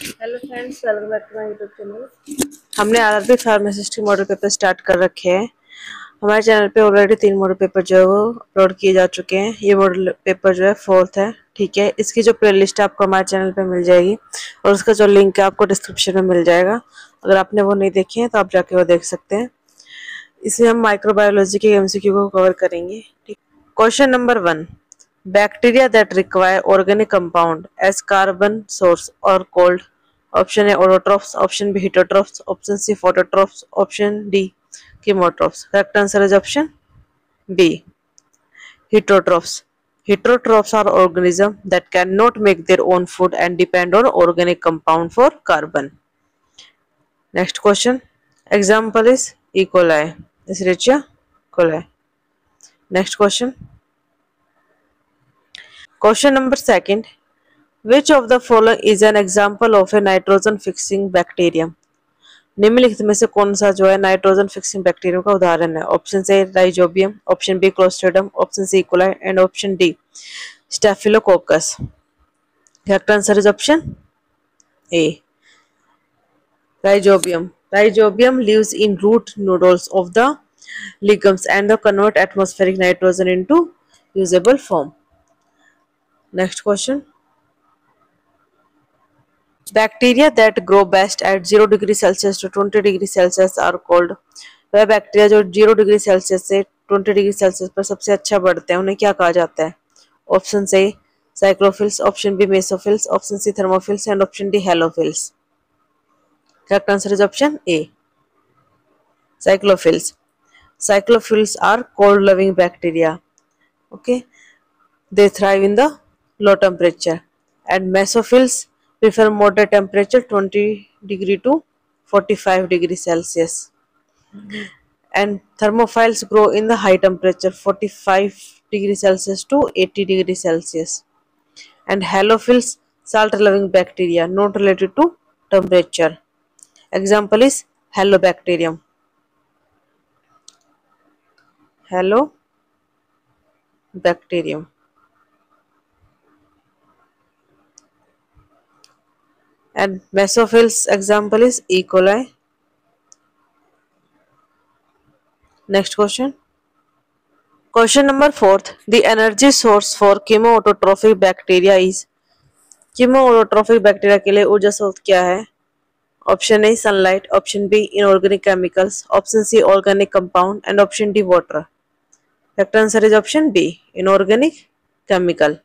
Hello friends, welcome back to my YouTube channel. हमने RRB pharmacist के model paper start कर रखे हैं। हमारे चैनल पे ऑलरेडी 3 मॉडल पेपर जो है वो अपलोड किए जा चुके हैं। ये मॉडल पेपर जो है 4th है, ठीक है। इसकी जो प्ले लिस्ट है आपको हमारे चैनल पे मिल जाएगी और उसका जो लिंक है आपको डिस्क्रिप्शन में मिल जाएगा। अगर आपने वो नहीं देखे हैं तो आप जाके वो देख सकते हैं। इसमें हम माइक्रोबायोलॉजी के एमसीक्यू को कवर करेंगे, ठीक। Question number 1, bacteria that require organic compound as carbon source और cold. Option A autotrophs, option B heterotrophs, option C phototrophs, option D chemotrophs. Correct answer is option B, heterotrophs. Heterotrophs are organisms that cannot make their own food and depend on organic compound for carbon. Next question. Example is E. coli. Escherichia coli. Next question. Question number 2. Which of the following is an example of a nitrogen fixing bacterium? निम्नलिखित में से कौन सा जो है nitrogen fixing bacteria का उदाहरण है? Option A rhizobium, option B clostridium, option C coli and option D staphylococcus. Correct answer is option A, rhizobium. Rhizobium lives in root nodules of the lichens and convert atmospheric nitrogen into usable form. Next question. Bacteria that grow best at 0 degree Celsius to 20 degree Celsius are called. वह bacteria जो 0 degree Celsius से 20 degree Celsius पर सबसे अच्छा बढ़ते हैं उन्हें क्या कहा जाता है? Option A psychrophiles, option B mesophiles, option C thermophiles and option D halophiles. Correct answer is option A, psychrophiles. Cyclophils are cold loving bacteria. Okay, they thrive in the low temperature. And mesophils prefer moderate temperature 20 degree to 45 degree Celsius. And thermophiles grow in the high temperature 45 degree Celsius to 80 degree Celsius. And halophils salt loving bacteria not related to temperature. Example is halobacterium. Halobacterium. And mesophils example is E. coli. Next question. Question number 4. The energy source for chemoautotrophic bacteria is. chemoautotrophic bacteria के लिए ऊर्जा स्रोत क्या है? Option A sunlight, option B inorganic chemicals, option C organic compound and option D water. Correct answer is option B, inorganic chemical.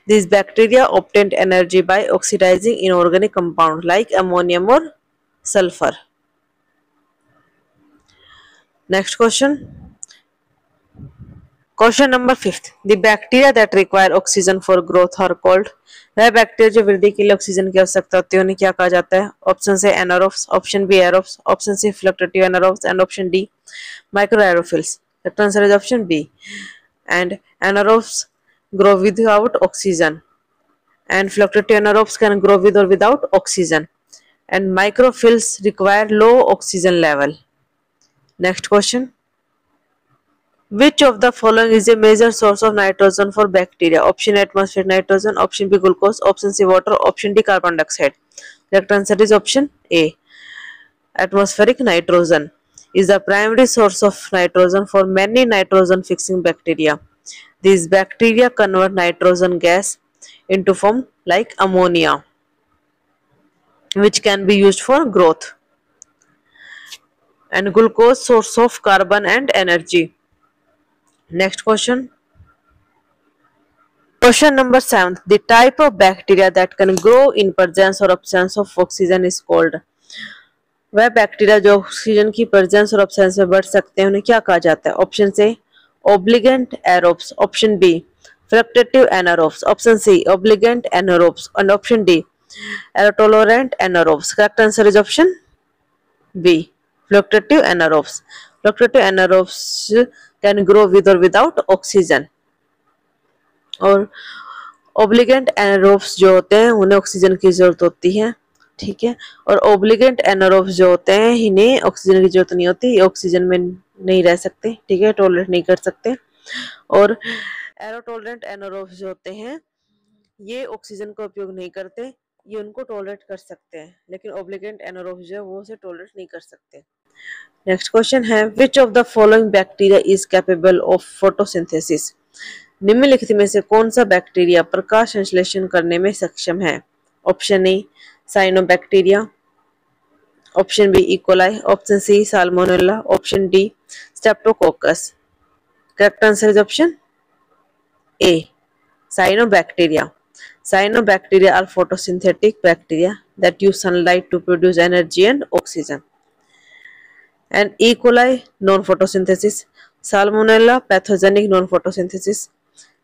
These bacteria obtained energy by oxidizing inorganic compounds like ammonium or sulfur. Next question. Question number 5. The bacteria that require oxygen for growth are called. वह bacteria जो वृद्धि के लिए oxygen की आवश्यकता होती है उन्हें क्या कहा जाता है? ऑप्शन से anaerobes, option B aerobes, option C facultative anaerobes and option D microaerophiles. Correct answer is option B, and anaerobes grow without oxygen and fluctuative anaerobes can grow with or without oxygen, and microphylls require low oxygen level. Next question. Which of the following is a major source of nitrogen for bacteria? Option A atmospheric nitrogen, option B glucose, option C water, option D carbon dioxide. Correct answer is option A, atmospheric nitrogen is the primary source of nitrogen for many nitrogen fixing bacteria. These bacteria convert nitrogen gas into form like ammonia, which can be used for growth. And glucose source of carbon and energy. Next question. Question number 7. The type of bacteria that can grow in presence or absence of oxygen is called. वह bacteria जो oxygen की presence और absence में बढ़ सकते हैं उन्हें क्या कहा जाता है? ऑप्शन से obligate aerobes, option B fluctuative anaerobes, option C obligate anaerobes and option D aerotolerant anaerobes. Correct answer is option B, fluctuative anaerobes. Fluctuative anaerobes can grow with or without oxygen. और obligate anaerobes जो होते हैं उन्हें oxygen की जरूरत होती है, ठीक है। और obligate anaerobes जो होते हैं इन्हें ऑक्सीजन की जरूरत नहीं होती, ये ऑक्सीजन में नहीं रह सकते, ठीक है, टॉलरेट नहीं कर सकते। और एरोटोलरेंट एनारोब्स जो होते हैं ये ऑक्सीजन का उपयोग नहीं करते, ये उनको टॉलरेट कर सकते हैं, लेकिन ओब्लिगेंट एनारोब्स जो है वो उसे टॉलरेट नहीं कर सकते। नेक्स्ट क्वेश्चन है which of the following bacteria is capable of photosynthesis. निम्नलिखित में से कौन सा बैक्टीरिया प्रकाश संश्लेषण करने में सक्षम है? Option A cyanobacteria, option B E coli, option C salmonella, option D streptococcus. Correct answer is option A cyanobacteria. Cyanobacteria are photosynthetic bacteria that use sunlight to produce energy and oxygen. And E. coli non-photosynthesis, Salmonella pathogenic non-photosynthesis,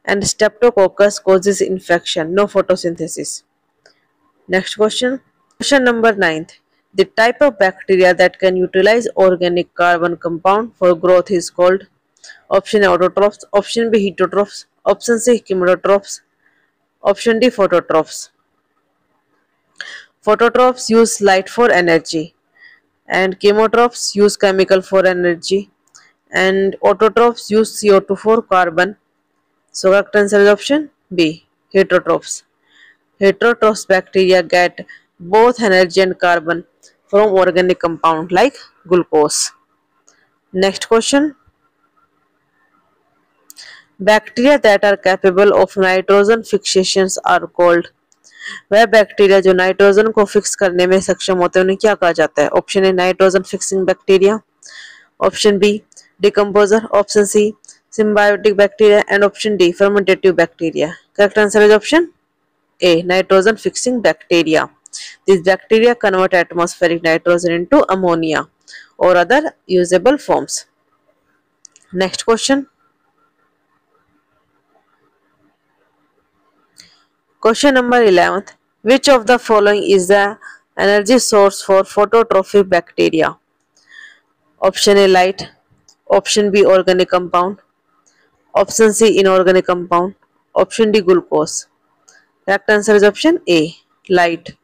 and Streptococcus causes infection, no photosynthesis. Next question. Question number 9. The type of bacteria that can utilize organic carbon compound for growth is called option A autotrophs, option B heterotrophs, option C chemotrophs, option D phototrophs. Phototrophs use light for energy and chemotrophs use chemical for energy and autotrophs use CO2 for carbon. So correct answer is option B heterotrophs. Heterotrophs bacteria get both energy and carbon from organic compound like glucose. Next question. Bacteria that are capable of nitrogen fixations are called. वह bacteria जो nitrogen को fix करने में सक्षम होते हैं उन्हें क्या कहा जाता है? Option A nitrogen fixing bacteria, option B decomposer, option C symbiotic bacteria and option D fermentative bacteria. Correct answer is option A nitrogen fixing bacteria. These bacteria convert atmospheric nitrogen into ammonia or other usable forms. Next question. Question number 11th. Which of the following is the energy source for phototrophic bacteria? Option A light, option B organic compound, option C inorganic compound, option D glucose. Correct answer is option A light.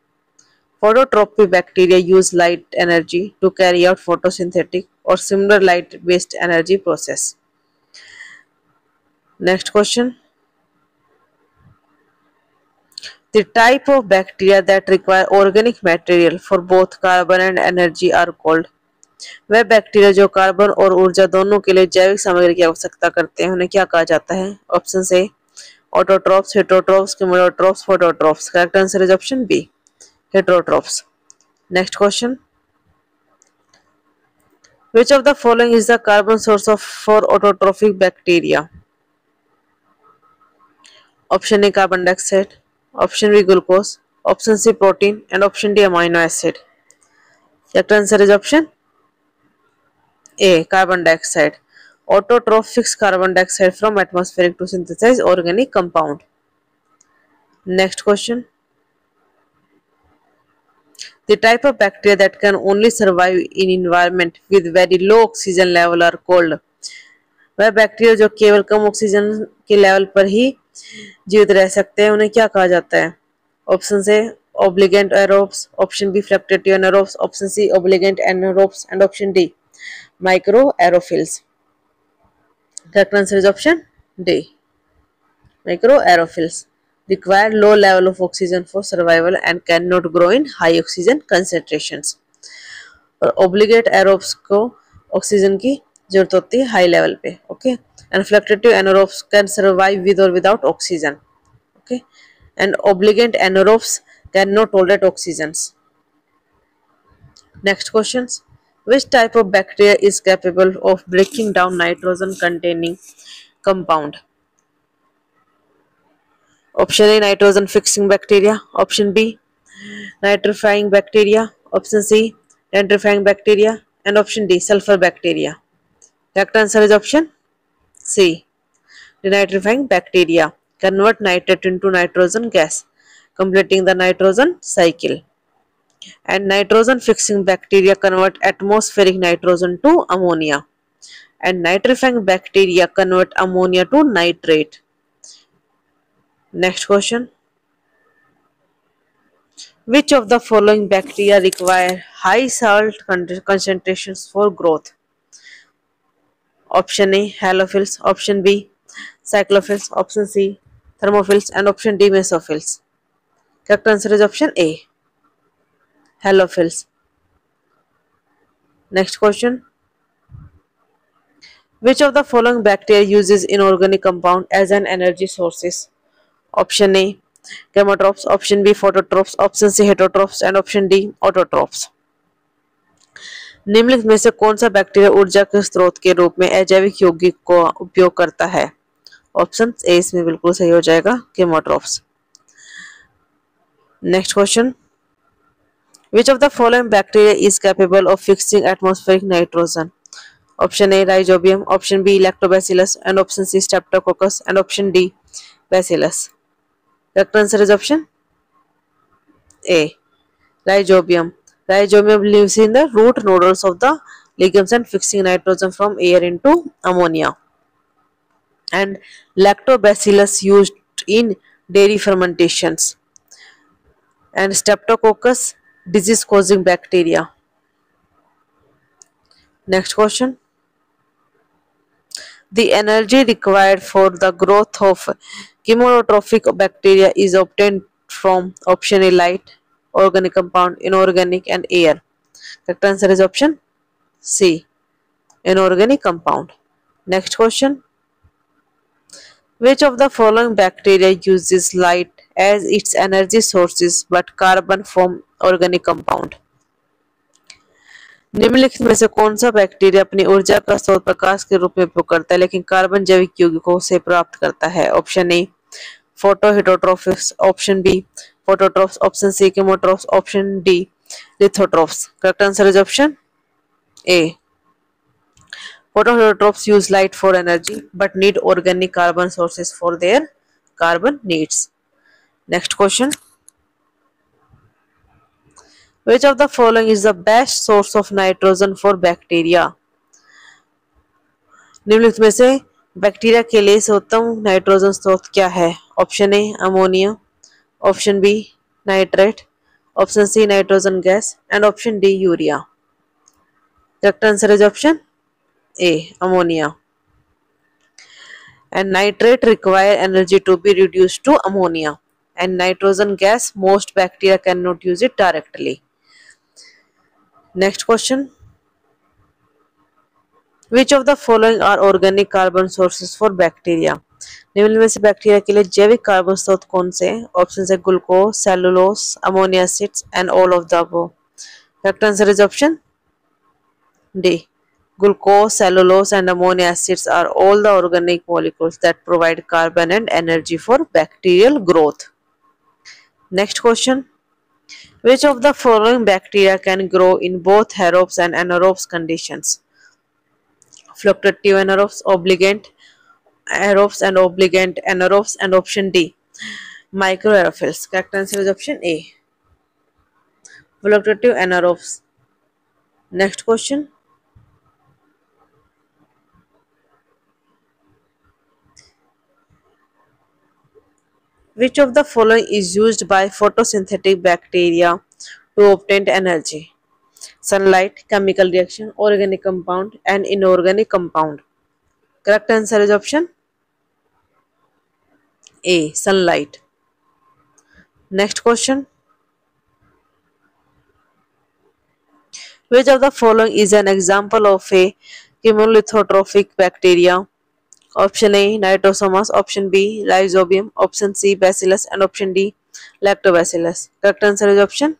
Phototrophic bacteria use light energy to carry out photosynthetic or similar light based energy process. Next question. The type of bacteria that require organic material for both carbon and energy are called. वह bacteria जो carbon और ऊर्जा दोनों के लिए जैविक सामग्री की आवश्यकता करते हैं उन्हें क्या कहा जाता है? ऑप्शन से autotrophs, heterotrophs, chemotrophs, phototrophs. Correct answer is option B heterotrophs. Next question. Which of the following is the carbon source for autotrophic bacteria? Option A carbon dioxide, option B glucose, option C protein and option D amino acid. Correct answer is option A carbon dioxide. Autotrophs fix carbon dioxide from atmosphere to synthesize organic compound. Next question. The type of bacteria that can only survive in environment with very low oxygen level are called. वह bacteria जो केवल कम oxygen के level पर ही जीवित रह सकते हैं उन्हें क्या कहा जाता है? ऑप्शन से obligate aerobes, option B facultative anaerobes, option C obligate anaerobes and option D microaerophils. Correct answer is option D microaerophils. Require low level of oxygen for survival and cannot grow in high oxygen concentrations. और obligate aerobes को oxygen की जरूरत होती है high level पे. Okay and facultative anaerobes can survive with or without oxygen. Okay and obligate anaerobes cannot tolerate oxygens. Next questions. Which type of bacteria is capable of breaking down nitrogen containing compound? Option A nitrogen fixing bacteria, option B nitrifying bacteria, option C nitrifying bacteria and option D sulfur bacteria. Correct answer is option C. Denitrifying bacteria convert nitrate into nitrogen gas, completing the nitrogen cycle. And nitrogen fixing bacteria convert atmospheric nitrogen to ammonia. And nitrifying bacteria convert ammonia to nitrate. Next question. Which of the following bacteria require high salt concentrations for growth? Option A halophils, option B cyclophils, option C thermophils and option D mesophils. Correct answer is option A, halophils. Next question. Which of the following bacteria uses inorganic compound as an energy sources? Option A, chemotrophs, option B, phototrophs, option C, heterotrophs and option D, autotrophs. निम्नलिखित में से कौन सा bacteria ऊर्जा के स्रोत के रूप में अजैविक यौगिक को उपयोग करता है? ऑप्शन ए इसमें बिल्कुल सही हो जाएगा, chemotrophs. Next question. Which of the following bacteria is capable of fixing atmospheric nitrogen? Option A, Rhizobium, option B, Lactobacillus, and option C, Streptococcus, and option D, Bacillus. Correct answer is option A, Rhizobium. Rhizobium lives in the root nodules of the lichens and fixing nitrogen from air into ammonia. And Lactobacillus used in dairy fermentations. And Streptococcus, disease causing bacteria. Next question. The energy required for the growth of chemotrophic bacteria is obtained from option A, light, organic compound, inorganic and air. Correct answer is option C, inorganic compound. Next question. Which of the following bacteria uses light as its energy sources but carbon from organic compound? निम्नलिखित में से कौन सा bacteria अपनी ऊर्जा का स्रोत प्रकाश के रूप में उपयोग करता है लेकिन कार्बन जैविक यौगिकों से प्राप्त करता है? Option A, photoheterotrophs, option B, phototrophs, option C, chemotrophs, option D, lithotrophs. Correct answer is option A. Photoheterotrophs use light for energy but need organic carbon sources for their carbon needs. Next question. Which of the following is the best source of nitrogen for bacteria? निम्नलिखित में से bacteria के लिए सर्वोत्तम nitrogen स्रोत क्या है? Option A, ammonia, option B, nitrate, option C, nitrogen gas and option D, urea. Correct answer is option A, ammonia. And nitrate require energy to be reduced to ammonia. And nitrogen gas, most bacteria cannot use it directly. Next question. Which of the following are organic carbon sources for bacteria? निम्न में से bacteria के लिए जैविक carbon स्रोत कौन से? Option से glucose, cellulose, ammonia acids and all of the above. Correct answer is option D. Glucose, cellulose and ammono acids are all the organic molecules that provide carbon and energy for bacterial growth. Next question. Which of the following bacteria can grow in both aerobes and anaerobes conditions? Fluctuative anaerobes, obligate aerobes and obligate anaerobes and option D, microaerophils. Correct answer is option A, fluctuative anaerobes. Next question. Which of the following is used by photosynthetic bacteria to obtain energy? Sunlight, chemical reaction, organic compound and inorganic compound. Correct answer is option A, sunlight. Next question. Which of the following is an example of a chemolithotrophic bacteria? Option A, Nitrosomas, option B, Rhizobium, option C, Bacillus and option D, Lactobacillus. Correct answer is option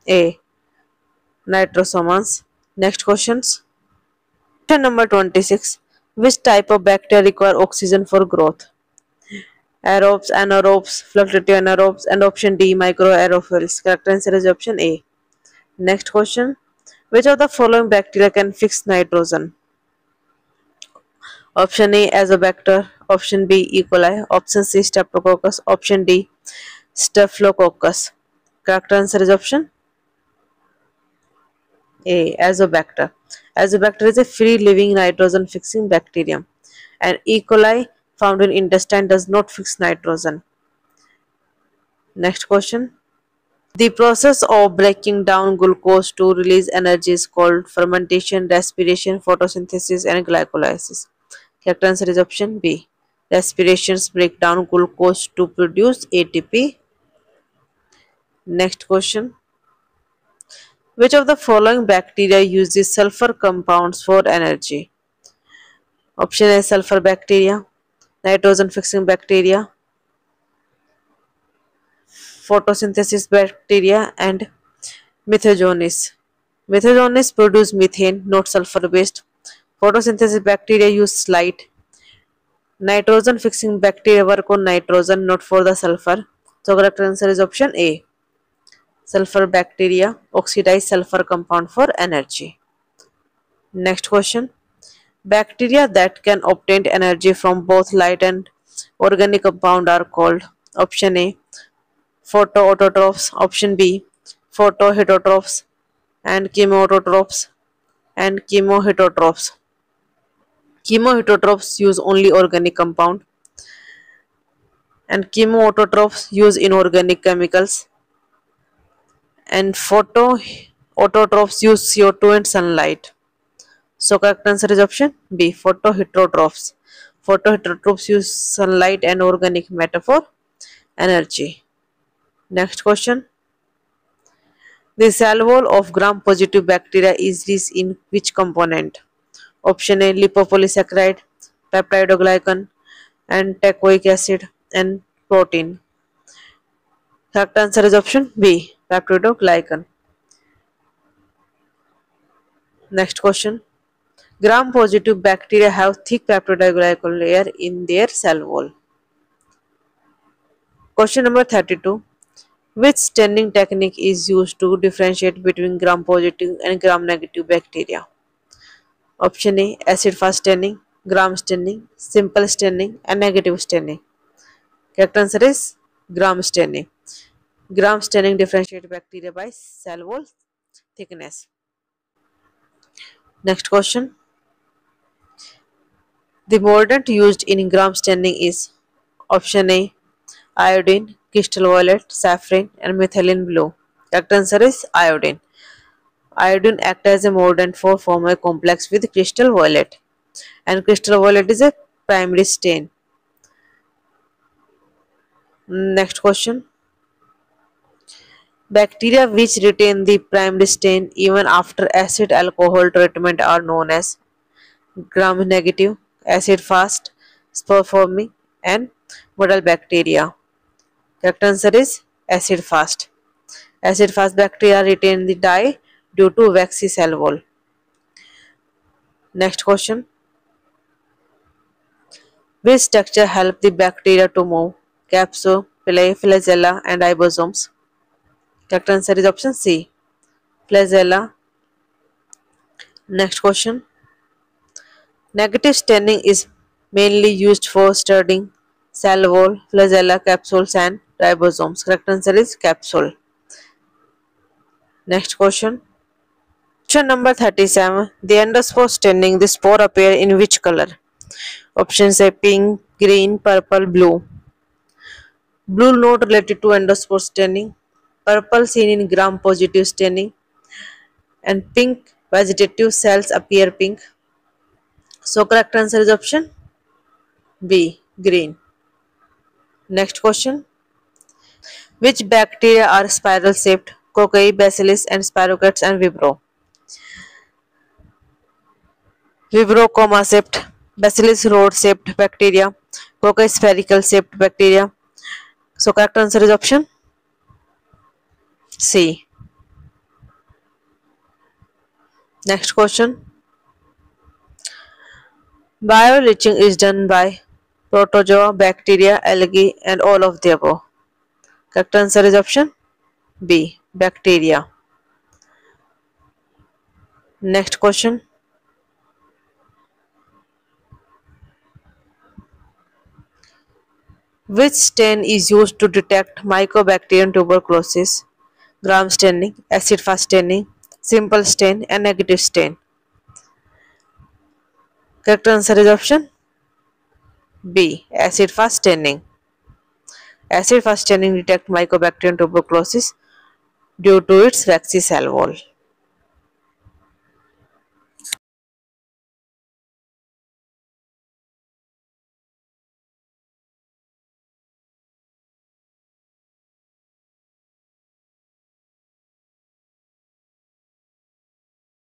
A, Nitrosomas. Next questions. Question number 26. Which type of bacteria require oxygen for growth? Aerobes, anaerobes, fluctuative anaerobes and option D, microaerophils. Correct answer is option A. Next question. Which of the following bacteria can fix nitrogen? Option A, Azobacter, option B, E. coli, option C, Streptococcus, option D, Staphylococcus. Correct answer is option A, Azobacter. Azobacter is a free-living nitrogen-fixing bacterium, and E. coli found in intestine does not fix nitrogen. Next question. The process of breaking down glucose to release energy is called fermentation, respiration, photosynthesis, and glycolysis. Correct answer is option B. Respirations break down glucose to produce ATP. Next question. Which of the following bacteria uses sulfur compounds for energy? Option A sulfur bacteria, nitrogen fixing bacteria, photosynthesis bacteria, and Methogenes. Methogenes produce methane, not sulfur based. Photosynthesis bacteria use light. Nitrogen fixing bacteria work on nitrogen, not for the sulfur. So correct answer is option A. Sulfur bacteria oxidize sulfur compound for energy. Next question. Bacteria that can obtain energy from both light and organic compound are called. Option A photoautotrophs, option B photoheterotrophs, and chemoautotrophs and chemoheterotrophs. Chemoheterotrophs use only organic compound and chemoautotrophs use inorganic chemicals, and photoautotrophs use CO2 and sunlight. So correct answer is option B photoheterotrophs. Photoheterotrophs use sunlight and organic matter for energy. Next question. The cell wall of gram-positive bacteria is rich in which component? Option A lipopolysaccharide, peptidoglycan, and teichoic acid and protein. Correct answer is option B peptidoglycan. Next question. Gram-positive bacteria have thick peptidoglycan layer in their cell wall. Question number 32. Which staining technique is used to differentiate between gram-positive and gram-negative bacteria? Option A acid-fast staining, gram staining, simple staining, and negative staining. Correct answer is gram staining. Gram staining differentiates bacteria by cell wall thickness. Next question. The mordant used in gram staining is option A iodine, crystal violet, saffron, and methylene blue. Correct answer is iodine. Iodine acts as a mordant for form a complex with crystal violet, and crystal violet is a primary stain. Next question. Bacteria which retain the primary stain even after acid alcohol treatment are known as gram-negative, acid-fast, spore-forming, and model bacteria. Correct answer is acid-fast. Acid-fast bacteria retain the dye due to waxy cell wall. Next question. Which structure help the bacteria to move? Capsule, flagella, and ribosomes. Correct answer is option C. Flagella. Next question. Negative staining is mainly used for studying cell wall, flagella, capsules, and ribosomes. Correct answer is capsule. Next question. Question number 37. The underspore staining, the spore appear in which color? Options A pink, green, purple, blue. Blue not related to endospore staining. Purple seen in gram-positive staining. And pink vegetative cells appear pink. So correct answer is option B, green. Next question. Which bacteria are spiral shaped? Cocci, Bacillus, and Spirochetes and Vibrio. Vibrio comma shaped, Bacillus rod shaped bacteria, Cocci spherical shaped bacteria. So correct answer is option C. Next question. Bioleaching is done by protozoa, bacteria, algae, and all of the above. Correct answer is option B, bacteria. Next question. Which stain is used to detect Mycobacterium tuberculosis? Gram staining, acid-fast staining, simple stain, and negative stain. Correct answer is option B, acid-fast staining. Acid-fast staining detects Mycobacterium tuberculosis due to its waxy cell wall.